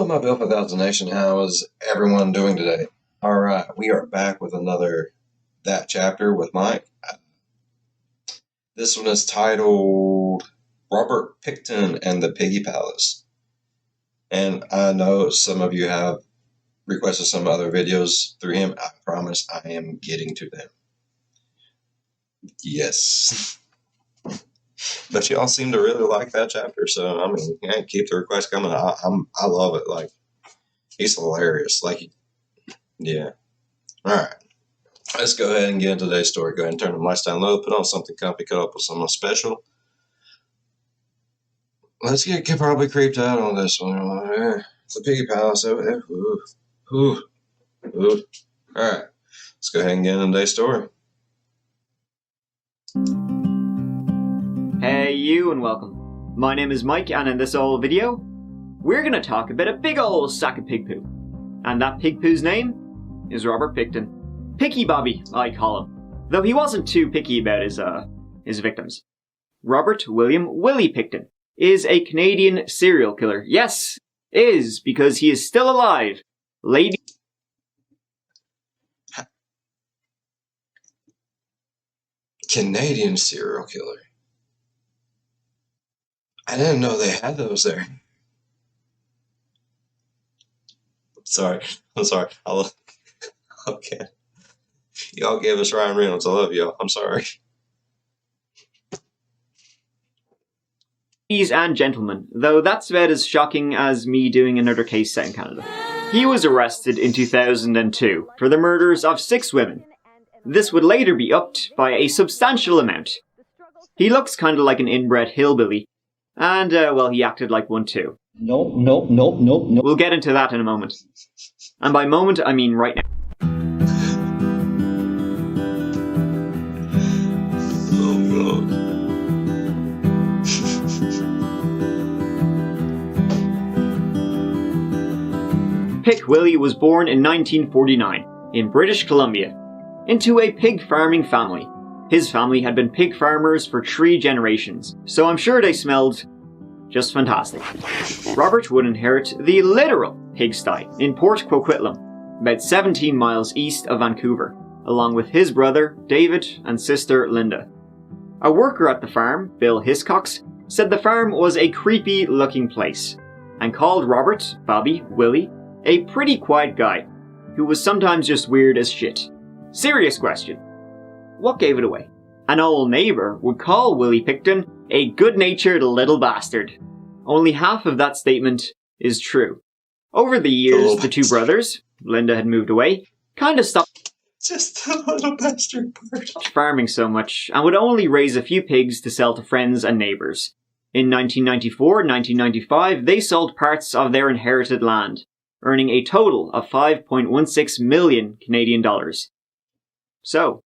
my Bill 5000 Nation, how is everyone doing today? Alright, we are back with another That Chapter with Mike. This one is titled Robert Pickton and the Piggy Palace. And I know some of you have requested some other videos through him. I promise I am getting to them. Yes. But y'all seem to really like that chapter, so I mean, yeah, keep the requests coming. I love it. Like, he's hilarious. Like, yeah. All right, let's go ahead and get into today's story. Go ahead and turn the mics down low. Put on something comfy. Cut up with something special. Let's get probably creeped out on this one. It's the Piggy Palace over there. Ooh. All right, let's go ahead and get into today's story. Hey you and welcome. My name is Mike, and in this old video, we're gonna talk about a big old sack of pig poo. And that pig poo's name is Robert Pickton. Picky Bobby, I call him. Though he wasn't too picky about his victims. Robert William Willie Pickton is a Canadian serial killer. Yes, is, because he is still alive. Canadian serial killer. I didn't know they had those there. I'm sorry. Okay. Y'all gave us Ryan Reynolds. I love y'all. I'm sorry. Ladies and gentlemen, though that's about as shocking as me doing another case set in Canada. He was arrested in 2002 for the murders of 6 women. This would later be upped by a substantial amount. He looks kind of like an inbred hillbilly. And, well, he acted like one too. Nope. We'll get into that in a moment. And by moment, I mean right now. Oh, God. Pick Willie was born in 1949 in British Columbia into a pig farming family. His family had been pig farmers for 3 generations, so I'm sure they smelled just fantastic. Robert would inherit the literal pigsty in Port Coquitlam, about 17 miles east of Vancouver, along with his brother David and sister Linda. A worker at the farm, Bill Hiscox, said the farm was a creepy looking place, and called Robert, Bobby, Willie, a pretty quiet guy, who was sometimes just weird as shit. Serious question. What gave it away? An old neighbour would call Willie Pickton a good-natured little bastard. Only half of that statement is true. Over the years, the 2 brothers, Linda had moved away, kind of stopped Just a little bastard bird. farming so much, and would only raise a few pigs to sell to friends and neighbours. In 1994 and 1995, they sold parts of their inherited land, earning a total of 5.16 million Canadian dollars. So,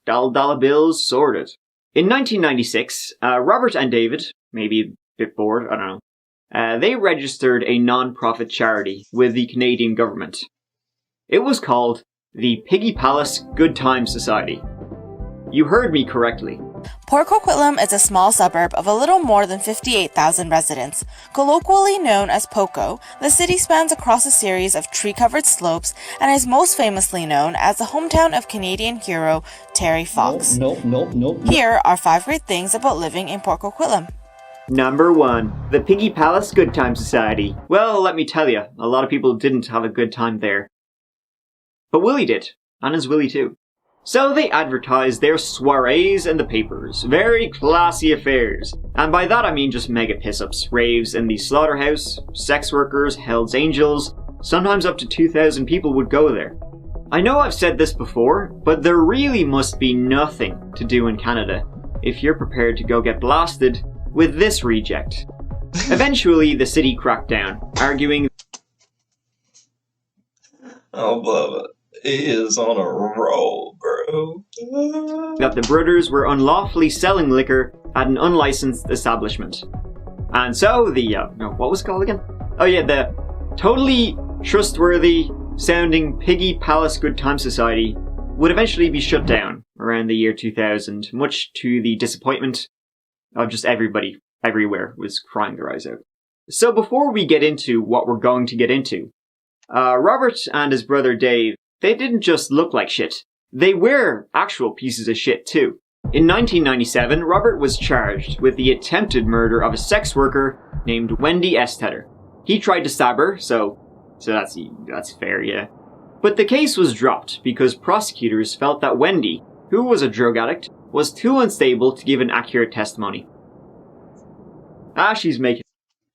dollar bills sorted. In 1996, Robert and David, maybe a bit bored, I don't know, they registered a non-profit charity with the Canadian government. It was called the Piggy Palace Good Time Society. You heard me correctly. Port Coquitlam is a small suburb of a little more than 58,000 residents. Colloquially known as POCO, the city spans across a series of tree-covered slopes and is most famously known as the hometown of Canadian hero Terry Fox. Nope. Here are 5 great things about living in Port Coquitlam. Number 1. The Piggy Palace Good Time Society. Well, let me tell you, a lot of people didn't have a good time there. But Willie did, and his Willie too. So they advertised their soirees in the papers, very classy affairs. And by that I mean just mega piss-ups, raves in the slaughterhouse, sex workers, Hell's Angels, sometimes up to 2,000 people would go there. I know I've said this before, but there really must be nothing to do in Canada if you're prepared to go get blasted with this reject. Eventually the city cracked down, arguing Oh, Bubba. He is on a roll, bro. that the brothers were unlawfully selling liquor at an unlicensed establishment. And so the, what was it called again? Oh yeah, the totally trustworthy sounding Piggy Palace Good Time Society would eventually be shut down around the year 2000, much to the disappointment of just everybody everywhere was crying their eyes out. So before we get into what we're going to get into, Robert and his brother Dave, they didn't just look like shit. They were actual pieces of shit too. In 1997, Robert was charged with the attempted murder of a sex worker named Wendy Estetter. He tried to stab her, so that's fair, yeah. But the case was dropped because prosecutors felt that Wendy, who was a drug addict, was too unstable to give an accurate testimony. She's making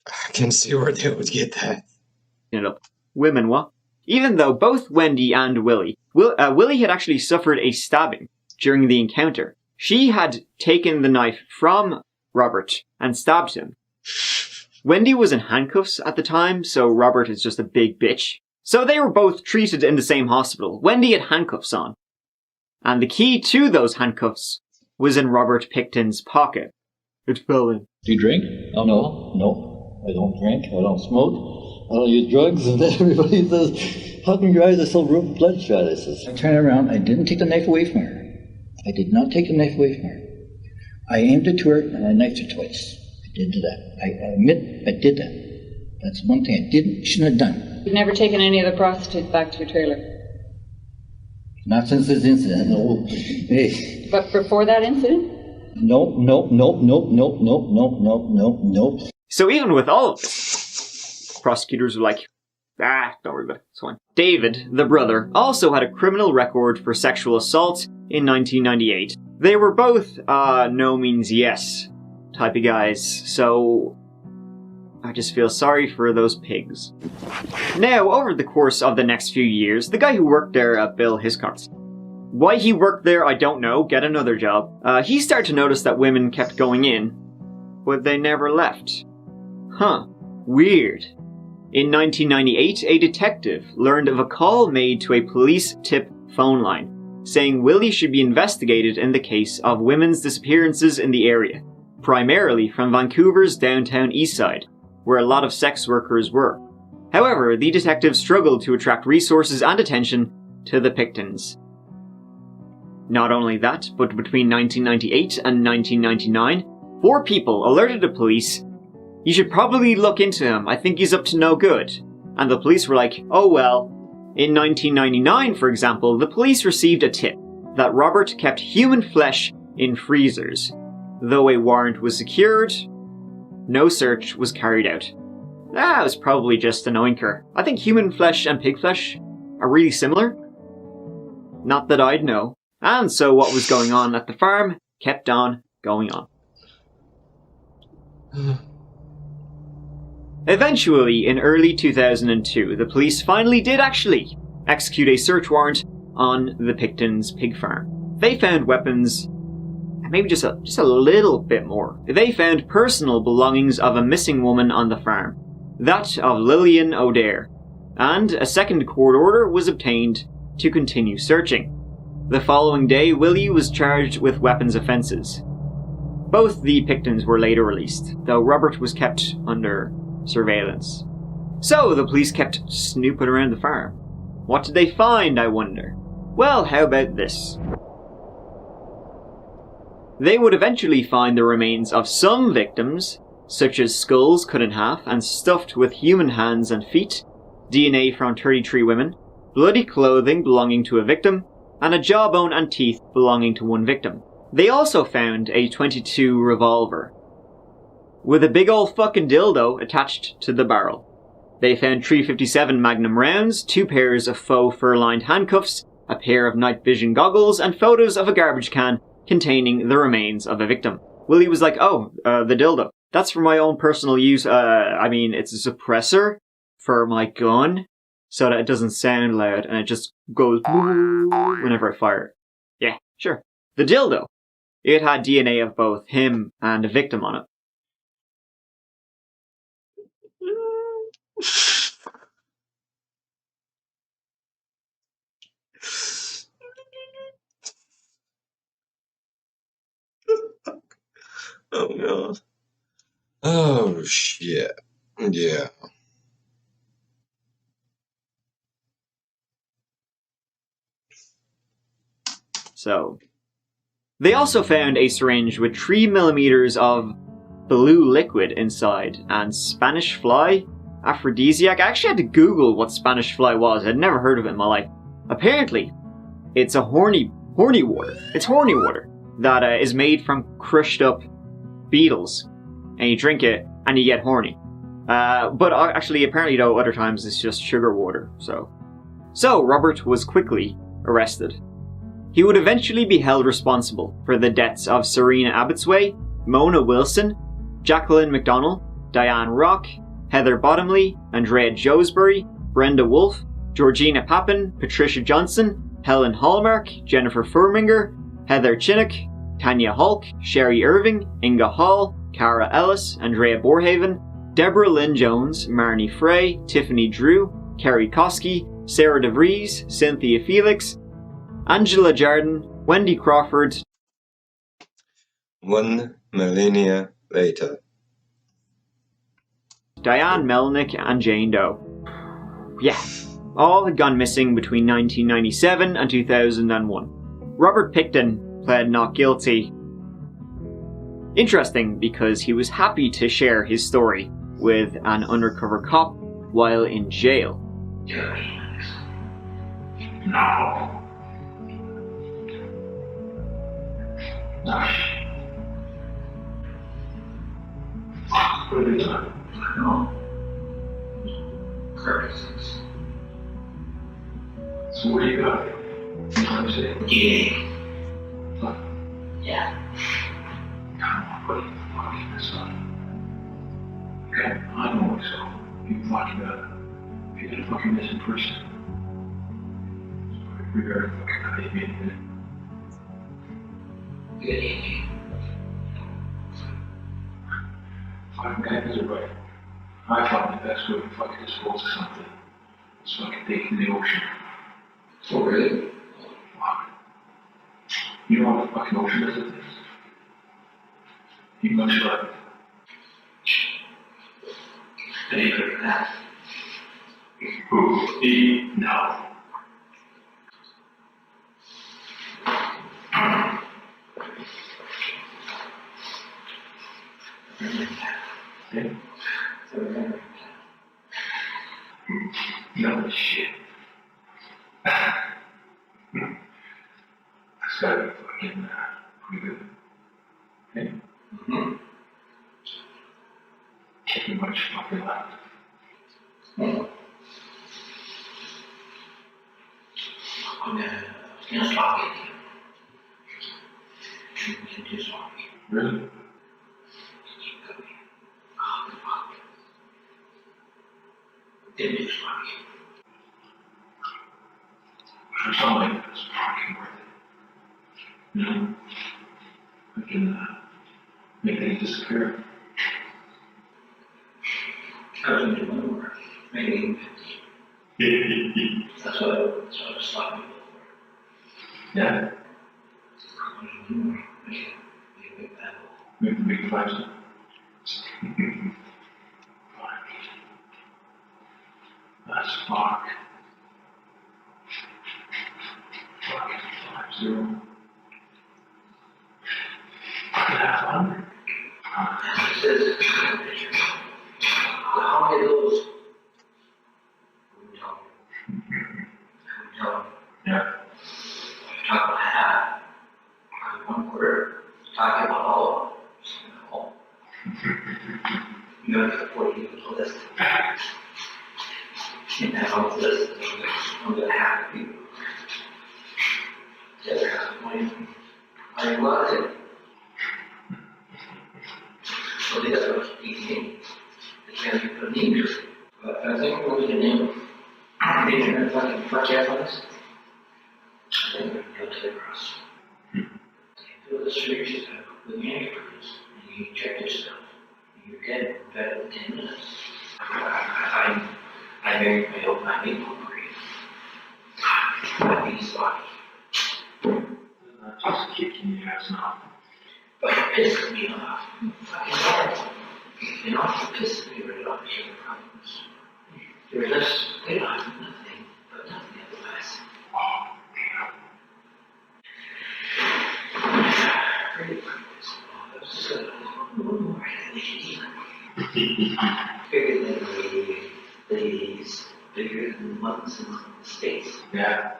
I can see where they would get that. it up. Women, what? Even though both Wendy and Willie had actually suffered a stabbing during the encounter. She had taken the knife from Robert and stabbed him. Wendy was in handcuffs at the time, so Robert is just a big bitch. So they were both treated in the same hospital. Wendy had handcuffs on. And the key to those handcuffs was in Robert Picton's pocket. It fell in. Do you drink? Oh, no. I don't drink. I don't smoke. I don't use drugs. And then everybody says, how come your eyes are so bloodshot? I says, I turned around. I didn't take the knife away from her. I did not take the knife away from her. I aimed it to her and I knifed her twice. I did that. I admit I did that. That's one thing I shouldn't have done. You've never taken any of the prostitutes back to your trailer? Not since this incident, no. Hey. But before that incident? Nope. So even with all of this, prosecutors were like, don't worry about it, it's fine. David, the brother, also had a criminal record for sexual assault in 1998. They were both, no means yes type of guys, so I just feel sorry for those pigs. Now, over the course of the next few years, the guy who worked there, Bill Hiscox, why he worked there, I don't know, get another job. He started to notice that women kept going in, but they never left. Weird. In 1998, a detective learned of a call made to a police tip phone line, saying Willie should be investigated in the case of women's disappearances in the area, primarily from Vancouver's downtown east side, where a lot of sex workers were. However, the detective struggled to attract resources and attention to the Pictons. Not only that, but between 1998 and 1999, 4 people alerted the police, "You should probably look into him, I think he's up to no good." And the police were like, oh well. In 1999, for example, the police received a tip that Robert kept human flesh in freezers. Though a warrant was secured, no search was carried out. It was probably just an oinker. I think human flesh and pig flesh are really similar. Not that I'd know. And so what was going on at the farm kept on going on. Eventually, in early 2002, the police finally did actually execute a search warrant on the Picton's pig farm. They found weapons, and maybe just a little bit more. They found personal belongings of a missing woman on the farm, that of Lillian O'Dare, and a second court order was obtained to continue searching. The following day, Willie was charged with weapons offences. Both the Pictons were later released, though Robert was kept under surveillance. So the police kept snooping around the farm. What did they find, I wonder? Well, how about this? They would eventually find the remains of some victims, such as skulls cut in half and stuffed with human hands and feet, DNA from 33 women, bloody clothing belonging to a victim, and a jawbone and teeth belonging to one victim. They also found a .22 revolver, with a big ol' fucking dildo attached to the barrel. They found 357 Magnum rounds, 2 pairs of faux fur-lined handcuffs, a pair of night vision goggles, and photos of a garbage can containing the remains of a victim. Willie was like, the dildo. That's for my own personal use. It's a suppressor for my gun, so that it doesn't sound loud, and it just goes whenever I fire it. Yeah, sure. The dildo. It had DNA of both him and a victim on it. Oh god. Oh shit. Yeah. So, they also found a syringe with 3 millimeters of blue liquid inside, and Spanish fly, aphrodisiac. I actually had to Google what Spanish fly was. I'd never heard of it in my life. Apparently, it's a horny water. It's horny water that is made from crushed up beetles, and you drink it and you get horny. But actually, apparently though, other times it's just sugar water. So Robert was quickly arrested. He would eventually be held responsible for the deaths of Serena Abbotsway, Mona Wilson, Jacqueline McDonnell, Diane Rock, Heather Bottomley, Andrea Josbury, Brenda Wolfe, Georgina Papin, Patricia Johnson, Helen Hallmark, Jennifer Furminger, Heather Chinnock, Tanya Hulk, Sherry Irving, Inga Hall, Cara Ellis, Andrea Borhaven, Deborah Lynn Jones, Marnie Frey, Tiffany Drew, Kerry Koski, Sarah DeVries, Cynthia Felix, Angela Jardin, Wendy Crawford. 1 millennia later. Diane Melnick, and Jane Doe. Yeah, all had gone missing between 1997 and 2001. Robert Pickton pled not guilty. Interesting, because he was happy to share his story with an undercover cop while in jail. No. What have you done? No. Curses. So what do you got? I'm saying, yeah. Yeah. Come on, what are you fucking this up? Okay, I know what's up. You fucking got it. You're a fucking missing person. So we better fucking cut it in. Fucking guys are right. I found the best way to fucking dispose of something so I can take it in the ocean. So really? Fuck. You know what the fucking ocean is at this? You much like any better than that. Who? Me? No. No shit. I started fucking pretty good. Hey? Mm-hmm. Pretty much fucking left. Really? For something that's fucking worth it. You know? I can make things disappear. I was going to do more. Maybe. That's what I was stopping people for. Yeah. Make the big five cents. That's fuck. Fucking 50. Fucking have fun. How many of those? Yeah. Talk about half. One quarter. Talking about all of them. You know, the 40 people list. And that whole list, I'm going to have people. The other half of the I love it. So the other was 18. It can't be put in. But I think we're going to name the internet fucking fuck us. I think we're going to deliver us. Fill the streets with manuscripts, and you check yourself. You get better than 10 minutes. I married my old man, people agree. My biggest body. Just kicking your ass now. But it pisses me off. Fucking hard. You know, it pisses me right off to your problems. You're just, they don't have nothing, but nothing otherwise. Oh, damn. Pretty practice. That's just one more. I think Bigger than the ladies, bigger than the monks in the States. Yeah.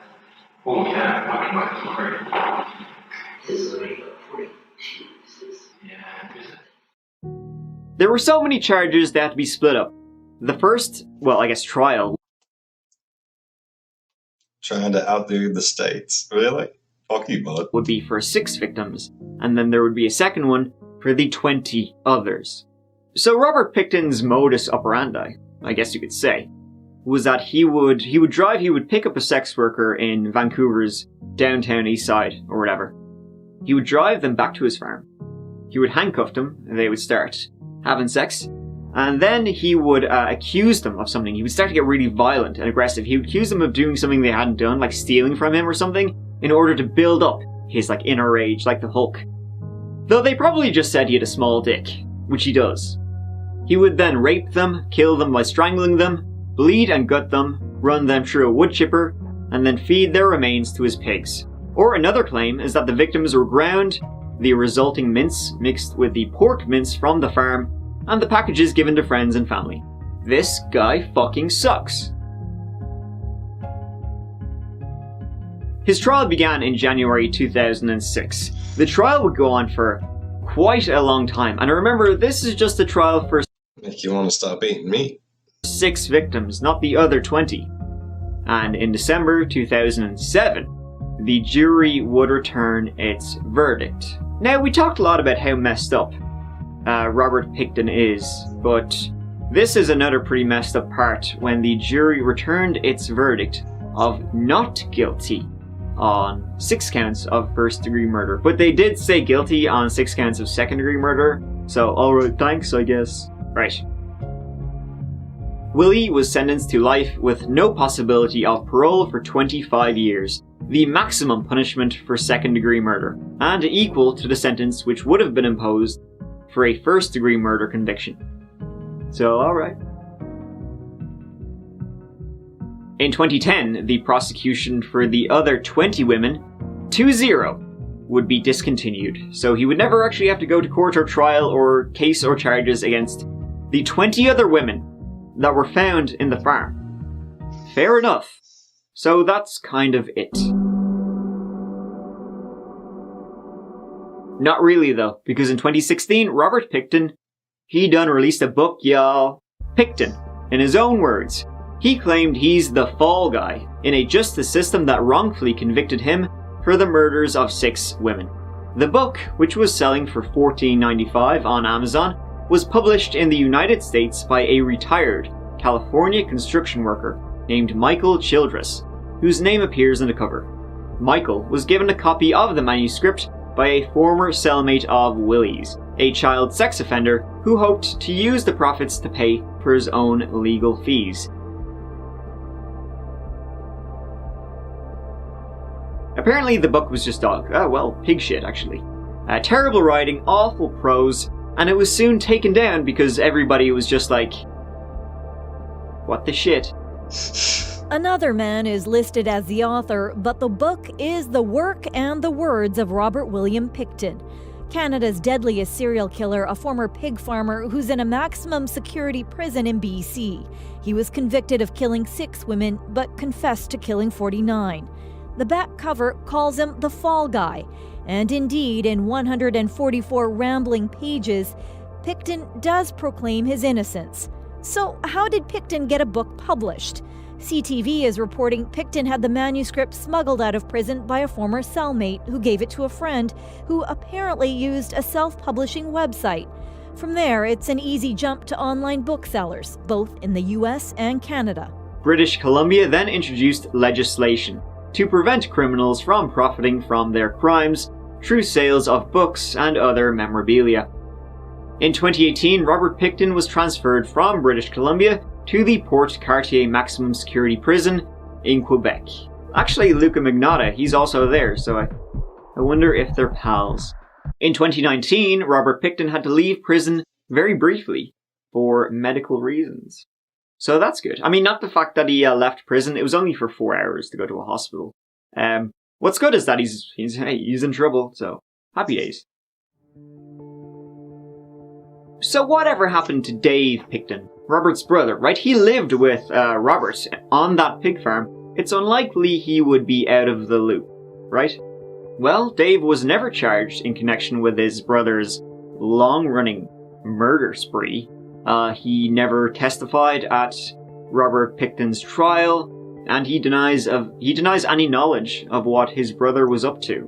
Oh, yeah, much. His only about 40. Jesus. Yeah. There were so many charges that had to be split up. The first, trial Trying to outdo the States. Really? Fuck you, bud. would be for 6 victims, and then there would be a second one for the 20 others. So Robert Picton's modus operandi, I guess you could say, was that he would pick up a sex worker in Vancouver's downtown east side, or whatever. He would drive them back to his farm. He would handcuff them, and they would start having sex, and then he would accuse them of something. He would start to get really violent and aggressive. He would accuse them of doing something they hadn't done, like stealing from him or something, in order to build up his inner rage, like the Hulk. Though they probably just said he had a small dick, which he does. He would then rape them, kill them by strangling them, bleed and gut them, run them through a wood chipper, and then feed their remains to his pigs. Or another claim is that the victims were ground, the resulting mince mixed with the pork mince from the farm, and the packages given to friends and family. This guy fucking sucks. His trial began in January 2006. The trial would go on for quite a long time, and remember, this is just a trial for Make you want to stop eating meat. 6 victims, not the other 20. And in December 2007, the jury would return its verdict. Now, we talked a lot about how messed up Robert Pickton is, but this is another pretty messed up part when the jury returned its verdict of not guilty on 6 counts of first-degree murder. But they did say guilty on 6 counts of second-degree murder, so alright, thanks, I guess. Right. Willie was sentenced to life with no possibility of parole for 25 years, the maximum punishment for second-degree murder, and equal to the sentence which would have been imposed for a first-degree murder conviction. So, alright. In 2010, the prosecution for the other 20 women, 2-0, would be discontinued, so he would never actually have to go to court or trial or case or charges against the 20 other women that were found in the farm. Fair enough. So that's kind of it. Not really though, because in 2016, Robert Pickton, he done released a book, y'all. Pickton, in his own words, he claimed he's the fall guy in a justice system that wrongfully convicted him for the murders of 6 women. The book, which was selling for $14.95 on Amazon, was published in the United States by a retired California construction worker named Michael Childress, whose name appears on the cover. Michael was given a copy of the manuscript by a former cellmate of Willie's, a child sex offender who hoped to use the profits to pay for his own legal fees. Apparently the book was just pig shit actually. Terrible writing, awful prose, and it was soon taken down because everybody was just like, what the shit? Another man is listed as the author, but the book is the work and the words of Robert William Pickton, Canada's deadliest serial killer, a former pig farmer who's in a maximum security prison in BC. He was convicted of killing 6 women, but confessed to killing 49. The back cover calls him the Fall Guy, and indeed, in 144 rambling pages, Pickton does proclaim his innocence. So how did Pickton get a book published? CTV is reporting Pickton had the manuscript smuggled out of prison by a former cellmate who gave it to a friend who apparently used a self-publishing website. From there, it's an easy jump to online booksellers, both in the US and Canada. British Columbia then introduced legislation to prevent criminals from profiting from their crimes through sales of books and other memorabilia. In 2018, Robert Pickton was transferred from British Columbia to the Port Cartier Maximum Security Prison in Quebec. Actually, Luca Magnotta, he's also there, so I wonder if they're pals. In 2019, Robert Pickton had to leave prison very briefly for medical reasons. So that's good. I mean, not the fact that he left prison, it was only for 4 hours to go to a hospital. What's good is that he's in trouble, so happy days. So whatever happened to Dave Picton, Robert's brother, right? He lived with Robert on that pig farm. It's unlikely he would be out of the loop, right? Well, Dave was never charged in connection with his brother's long-running murder spree. He never testified at Robert Picton's trial, and he denies any knowledge of what his brother was up to,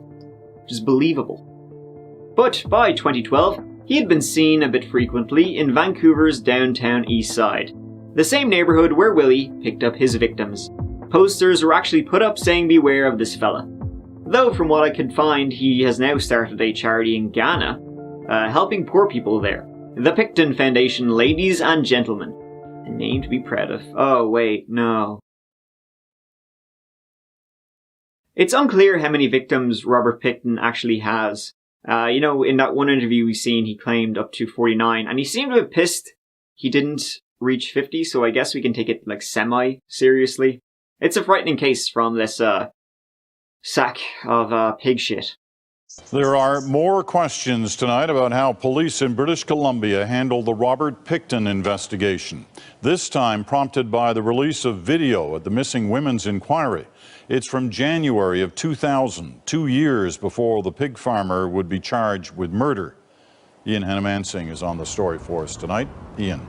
which is believable. But by 2012, he had been seen a bit frequently in Vancouver's downtown east side, the same neighborhood where Willie picked up his victims. Posters were actually put up saying beware of this fella. Though from what I could find, he has now started a charity in Ghana, helping poor people there. The Picton Foundation, ladies and gentlemen. A name to be proud of. Oh wait, no. It's unclear how many victims Robert Picton actually has. In that one interview we've seen, he claimed up to 49, and he seemed a bit pissed he didn't reach 50, so I guess we can take it semi-seriously. It's a frightening case from this sack of pig shit. There are more questions tonight about how police in British Columbia handled the Robert Pickton investigation, this time prompted by the release of video at the Missing Women's Inquiry. It's from January of 2000, 2 years before the pig farmer would be charged with murder. Ian Hannamansing is on the story for us tonight. Ian.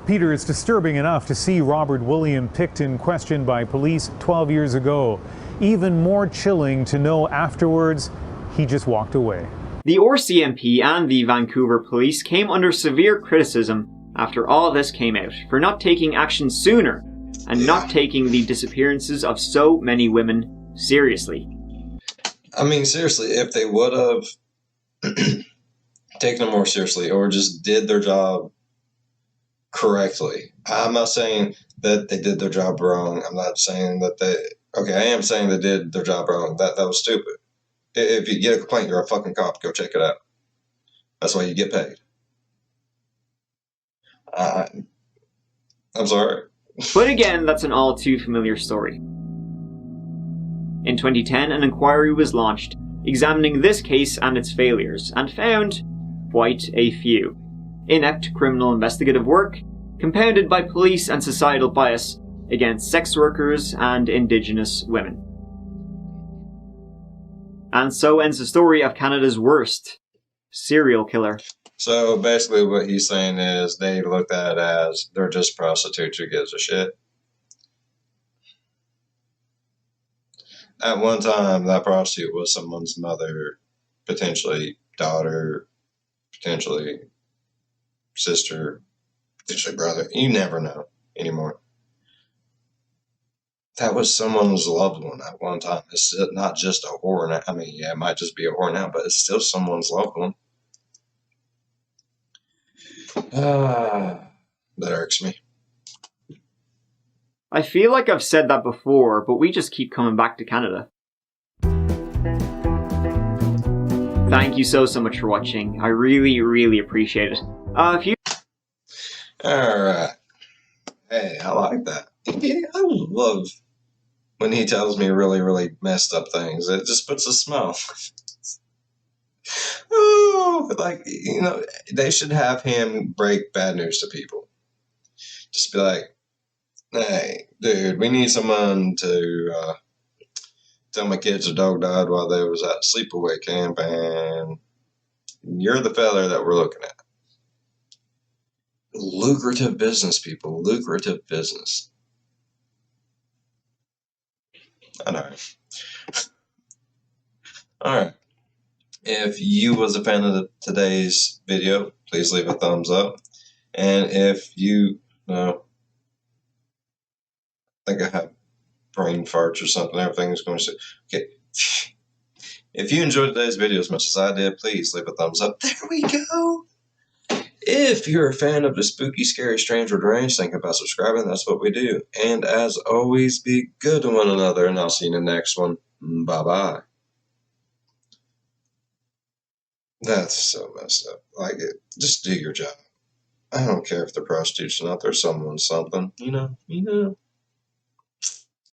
Peter, it's disturbing enough to see Robert William Pickton questioned by police 12 years ago. Even more chilling to know afterwards he just walked away. The RCMP and the Vancouver police came under severe criticism after all this came out for not taking action sooner and not taking the disappearances of so many women seriously. I mean, seriously, if they would have taken them more seriously or just did their job correctly. I'm not saying that they did their job wrong. I'm not saying that I am saying they did their job wrong. That was stupid. If you get a complaint, you're a fucking cop. Go check it out. That's why you get paid. I'm sorry. But again, that's an all too familiar story. In 2010, an inquiry was launched examining this case and its failures, and found quite a few. Inept criminal investigative work, compounded by police and societal bias against sex workers and Indigenous women. And so ends the story of Canada's worst serial killer. So basically what he's saying is they looked at it as they're just prostitutes, who gives a shit. At one time, that prostitute was someone's mother, potentially daughter, potentially sister, potentially brother. You never know anymore. That was someone's loved one at one time. It's not just a whore now. I mean, yeah, it might just be a whore now, but it's still someone's loved one. That irks me. I feel like I've said that before, but we just keep coming back to Canada. Thank you so much for watching. I really, really appreciate it. Alright. Hey, I like that. Yeah, I love when he tells me really, really messed up things. It just puts a smile. Oh, they should have him break bad news to people. Just be like, hey, dude, we need someone to tell my kids their dog died while they was at sleepaway camp, and you're the fella that we're looking at. Lucrative business, people. Lucrative business. I know. Alright. If you was a fan of today's video, please leave a thumbs up. And if you, I think I have brain farts or something, everything's going to, okay. If you enjoyed today's video as much as I did, please leave a thumbs up. There we go. If you're a fan of the spooky, scary, strange, or deranged, think about subscribing. That's what we do. And as always, be good to one another, and I'll see you in the next one. Bye-bye. That's so messed up. Just do your job. I don't care if they're prostitutes or not. They're someone's something. You know.